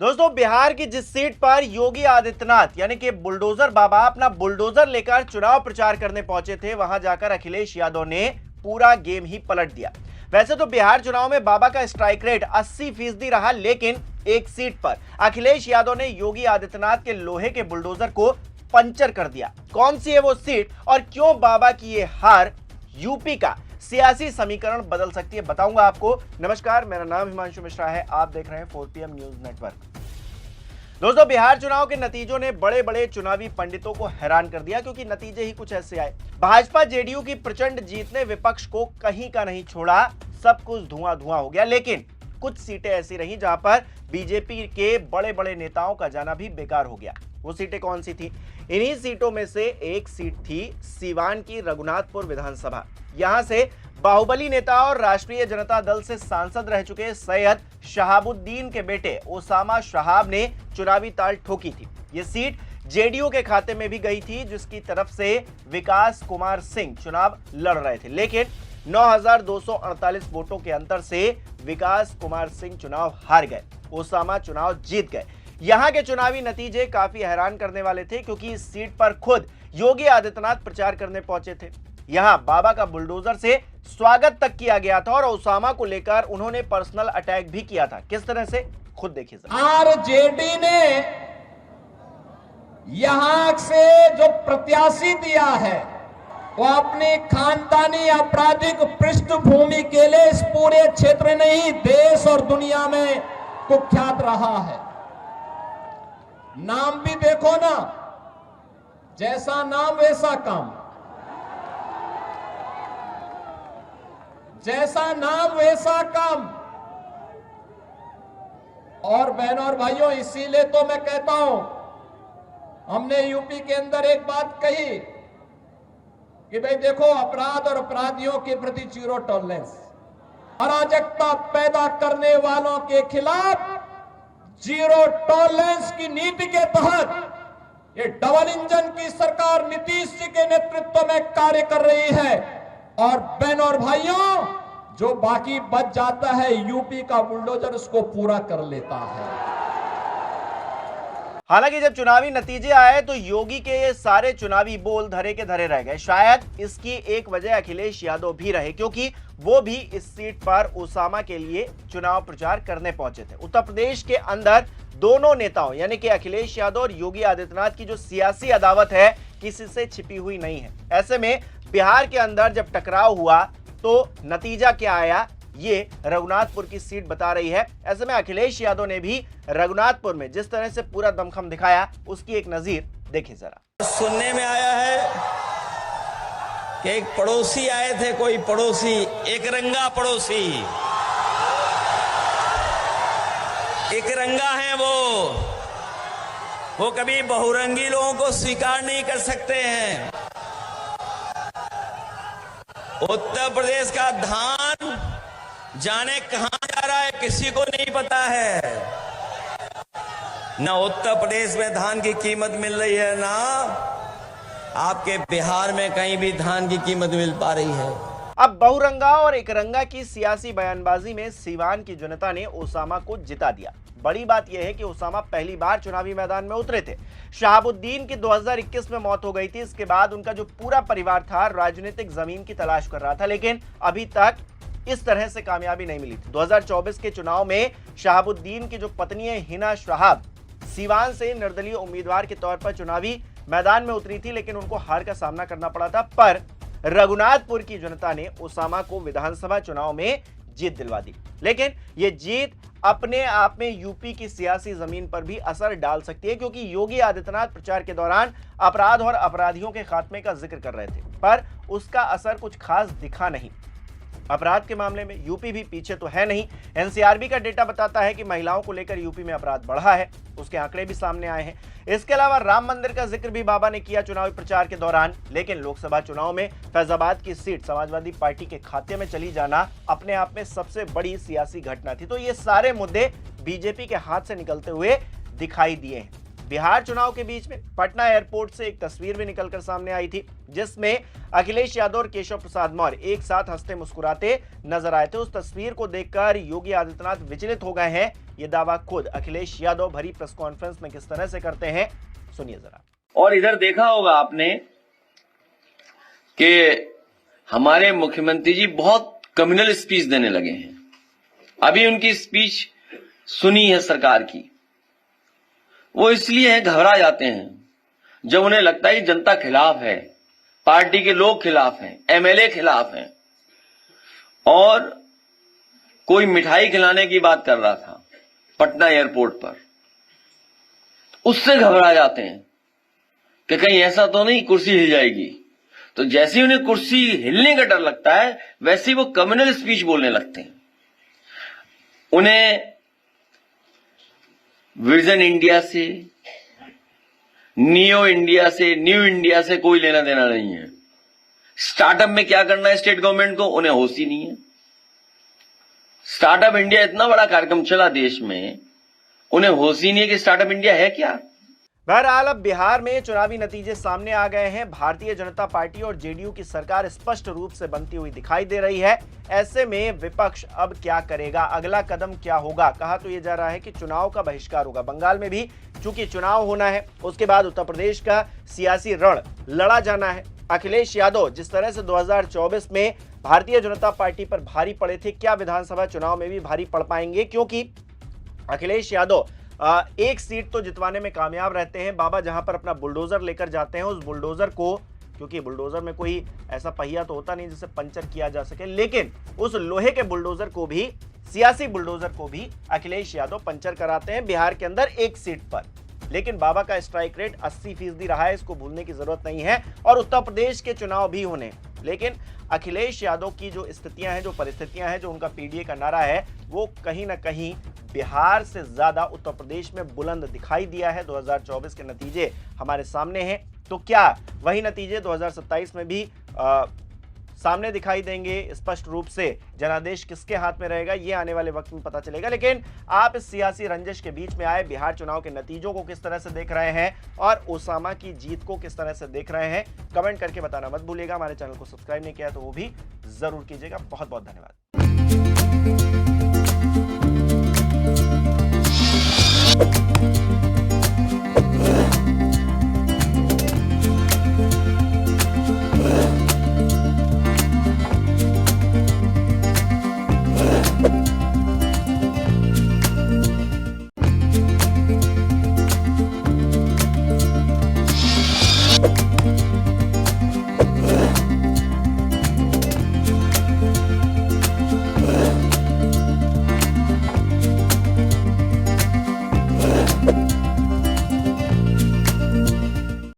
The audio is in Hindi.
दोस्तों, बिहार की जिस सीट पर योगी आदित्यनाथ यानी कि बुलडोजर बाबा अपना बुलडोजर लेकर चुनाव प्रचार करने पहुंचे थे, वहां जाकर अखिलेश यादव ने पूरा गेम ही पलट दिया। वैसे तो बिहार चुनाव में बाबा का स्ट्राइक रेट 80% रहा, लेकिन एक सीट पर अखिलेश यादव ने योगी आदित्यनाथ के लोहे के बुलडोजर को पंचर कर दिया। कौन सी है वो सीट और क्यों बाबा की ये हार यूपी का सियासी समीकरण बदल सकती है, बताऊंगा आपको। नमस्कार, मेरा नाम हिमांशु मिश्रा है, आप देख रहे हैं 4PM न्यूज नेटवर्क। दोस्तों, बिहार चुनाव के नतीजों ने बड़े बड़े चुनावी पंडितों को हैरान कर दिया, क्योंकि नतीजे ही कुछ ऐसे आए। भाजपा जेडीयू की प्रचंड जीत ने विपक्ष को कहीं का नहीं छोड़ा, सब कुछ धुआं धुआं हो गया। लेकिन कुछ सीटें ऐसी रहीं जहां पर बीजेपी के बड़े बड़े नेताओं का जाना भी बेकार हो गया। वो सीटें कौन सी थी? इन्हीं सीटों में से एक सीट थी सीवान की रघुनाथपुर विधानसभा। यहां से बाहुबली नेता और राष्ट्रीय जनता दल से सांसद रह चुके सैयद शहाबुद्दीन के बेटे ओसामा शहाब ने चुनावी ताल ठोकी थी। ये सीट जेडीयू के खाते में भी गई थी, जिसकी तरफ से विकास कुमार सिंह चुनाव लड़ रहे थे, लेकिन 9,248 वोटों के अंतर से विकास कुमार सिंह चुनाव हार गए, ओसामा चुनाव जीत गए। यहां के चुनावी नतीजे काफी हैरान करने वाले थे, क्योंकि इस सीट पर खुद योगी आदित्यनाथ प्रचार करने पहुंचे थे। यहां बाबा का बुलडोजर से स्वागत तक किया गया था और ओसामा को लेकर उन्होंने पर्सनल अटैक भी किया था। किस तरह से, खुद देखिए। आरजेडी ने यहां से जो प्रत्याशी दिया है वो अपनी खानदानी आपराधिक पृष्ठभूमि के लिए इस पूरे क्षेत्र नहीं, देश और दुनिया में कुख्यात रहा है। नाम भी देखो ना, जैसा नाम वैसा काम, जैसा नाम वैसा काम। और बहनों और भाइयों, इसीलिए तो मैं कहता हूं, हमने यूपी के अंदर एक बात कही कि भाई देखो, अपराध और अपराधियों के प्रति जीरो टॉलरेंस, अराजकता पैदा करने वालों के खिलाफ जीरो टॉलरेंस की नीति के तहत ये डबल इंजन की सरकार नीतीश जी के नेतृत्व में कार्य कर रही है। और बहनों और भाइयों, जो बाकी बच जाता है, यूपी का बुलडोजर उसको पूरा कर लेता है। हालांकि जब चुनावी नतीजे आए तो योगी के ये सारे चुनावी बोल धरे के धरे रह गए। शायद इसकी एक वजह अखिलेश यादव भी रहे, क्योंकि वो भी इस सीट पर ओसामा के लिए चुनाव प्रचार करने पहुंचे थे। उत्तर प्रदेश के अंदर दोनों नेताओं यानी कि अखिलेश यादव और योगी आदित्यनाथ की जो सियासी अदावत है, किसी से छिपी हुई नहीं है। ऐसे में बिहार के अंदर जब टकराव हुआ तो नतीजा क्या आया, ये रघुनाथपुर की सीट बता रही है। ऐसे में अखिलेश यादव ने भी रघुनाथपुर में जिस तरह से पूरा दमखम दिखाया, उसकी एक नजीर देखिए जरा। सुनने में आया है कि एक पड़ोसी आए थे, कोई पड़ोसी, एक रंगा पड़ोसी, एक रंगा है वो कभी बहुरंगी लोगों को स्वीकार नहीं कर सकते हैं। उत्तर प्रदेश का धान जाने कहां जा रहा है, किसी को नहीं पता है। ना उत्तर प्रदेश में धान की कीमत मिल रही है, ना आपके बिहार में कहीं भी धान की कीमत मिल पा रही है। अब बहुरंगा और एकरंगा की सियासी बयानबाजी में सीवान की जनता ने ओसामा को जिता दिया। बड़ी बात यह है कि ओसामा पहली बार चुनावी मैदान में उतरे थे। शहाबुद्दीन की 2021 में मौत हो गई थी। इसके बाद उनका जो पूरा परिवार था, राजनीतिक जमीन की तलाश कर रहा था, लेकिन अभी तक इस तरह से कामयाबी नहीं मिली थी। 2024 के चुनाव में शहाबुद्दीन की जो पत्नी है हिना शहाब, सीवान से निर्दलीय उम्मीदवार के तौर पर चुनावी मैदान में उतरी थी, लेकिन उनको हार का सामना करना पड़ा था। पर रघुनाथपुर की जनता ने ओसामा को विधानसभा चुनाव में जीत दिलवा दी। लेकिन यह जीत अपने आप में यूपी की सियासी जमीन पर भी असर डाल सकती है, क्योंकि योगी आदित्यनाथ प्रचार के दौरान अपराध और अपराधियों के खात्मे का जिक्र कर रहे थे, पर उसका असर कुछ खास दिखा नहीं। अपराध के मामले में यूपी भी पीछे तो है नहीं। एनसीआरबी का डेटा बताता है कि महिलाओं को लेकर यूपी में अपराध बढ़ा है, उसके आंकड़े भी सामने आए हैं। इसके अलावा राम मंदिर का जिक्र भी बाबा ने किया चुनावी प्रचार के दौरान। लेकिन लोकसभा चुनाव में फैजाबाद की सीट समाजवादी पार्टी के खाते में चली जाना अपने आप में सबसे बड़ी सियासी घटना थी। तो ये सारे मुद्दे बीजेपी के हाथ से निकलते हुए दिखाई दिए हैं। बिहार चुनाव के बीच में पटना एयरपोर्ट से एक तस्वीर भी निकलकर सामने आई थी, जिसमें अखिलेश यादव और केशव प्रसाद मौर्य एक साथ हंसते मुस्कुराते नजर आए थे। उस तस्वीर को देखकर योगी आदित्यनाथ विचलित हो गए हैं, ये दावा खुद अखिलेश यादव भरी प्रेस कॉन्फ्रेंस में किस तरह से करते हैं, सुनिए जरा। और इधर देखा होगा आपने कि हमारे मुख्यमंत्री जी बहुत कम्युनल स्पीच देने लगे हैं। अभी उनकी स्पीच सुनी है सरकार की, वो इसलिए घबरा जाते हैं जब उन्हें लगता है कि जनता खिलाफ है, पार्टी के लोग खिलाफ हैं, एमएलए खिलाफ हैं। और कोई मिठाई खिलाने की बात कर रहा था पटना एयरपोर्ट पर, उससे घबरा जाते हैं कि कहीं ऐसा तो नहीं कुर्सी हिल जाएगी। तो जैसे ही उन्हें कुर्सी हिलने का डर लगता है, वैसे ही वो कम्युनल स्पीच बोलने लगते हैं। उन्हें विजन इंडिया से, न्यू इंडिया से कोई लेना देना नहीं है। स्टार्टअप में क्या करना है स्टेट गवर्नमेंट को, उन्हें होश ही नहीं है। स्टार्टअप इंडिया इतना बड़ा कार्यक्रम चला देश में, उन्हें होश ही नहीं है कि स्टार्टअप इंडिया है क्या। बहरहाल अब बिहार में चुनावी नतीजे सामने आ गए हैं। भारतीय जनता पार्टी और जेडीयू की सरकार स्पष्ट रूप से बनती हुई दिखाई दे रही है। ऐसे में विपक्ष अब क्या करेगा, अगला कदम क्या होगा? कहा तो यह जा रहा है कि चुनाव का बहिष्कार होगा। बंगाल में भी चूंकि चुनाव होना है, उसके बाद उत्तर प्रदेश का सियासी रण लड़ा जाना है। अखिलेश यादव जिस तरह से 2024 में भारतीय जनता पार्टी पर भारी पड़े थे, क्या विधानसभा चुनाव में भी भारी पड़ पाएंगे? क्योंकि अखिलेश यादव एक सीट तो जितवाने में कामयाब रहते हैं। बाबा जहां पर अपना बुलडोजर लेकर जाते हैं, उस बुलडोजर को, क्योंकि बुलडोजर में कोई ऐसा पहिया तो होता नहीं जिसे पंचर किया जा सके, लेकिन उस लोहे के बुलडोजर को भी, सियासी बुलडोजर को भी अखिलेश यादव पंचर कराते हैं बिहार के अंदर एक सीट पर। लेकिन बाबा का स्ट्राइक रेट 80% रहा है, इसको भूलने की जरूरत नहीं है। और उत्तर प्रदेश के चुनाव भी होने, लेकिन अखिलेश यादव की जो स्थितियां हैं, जो परिस्थितियां हैं, जो उनका पीडीए का नारा है, वो कहीं ना कहीं बिहार से ज्यादा उत्तर प्रदेश में बुलंद दिखाई दिया है। 2024 के नतीजे हमारे सामने हैं, तो क्या वही नतीजे 2027 में भी सामने दिखाई देंगे? स्पष्ट रूप से जनादेश किसके हाथ में रहेगा, ये आने वाले वक्त में पता चलेगा। लेकिन आप इस सियासी रंजिश के बीच में आए बिहार चुनाव के नतीजों को किस तरह से देख रहे हैं और ओसामा की जीत को किस तरह से देख रहे हैं, कमेंट करके बताना मत भूलिएगा। हमारे चैनल को सब्सक्राइब नहीं किया तो वो भी जरूर कीजिएगा। बहुत बहुत धन्यवाद।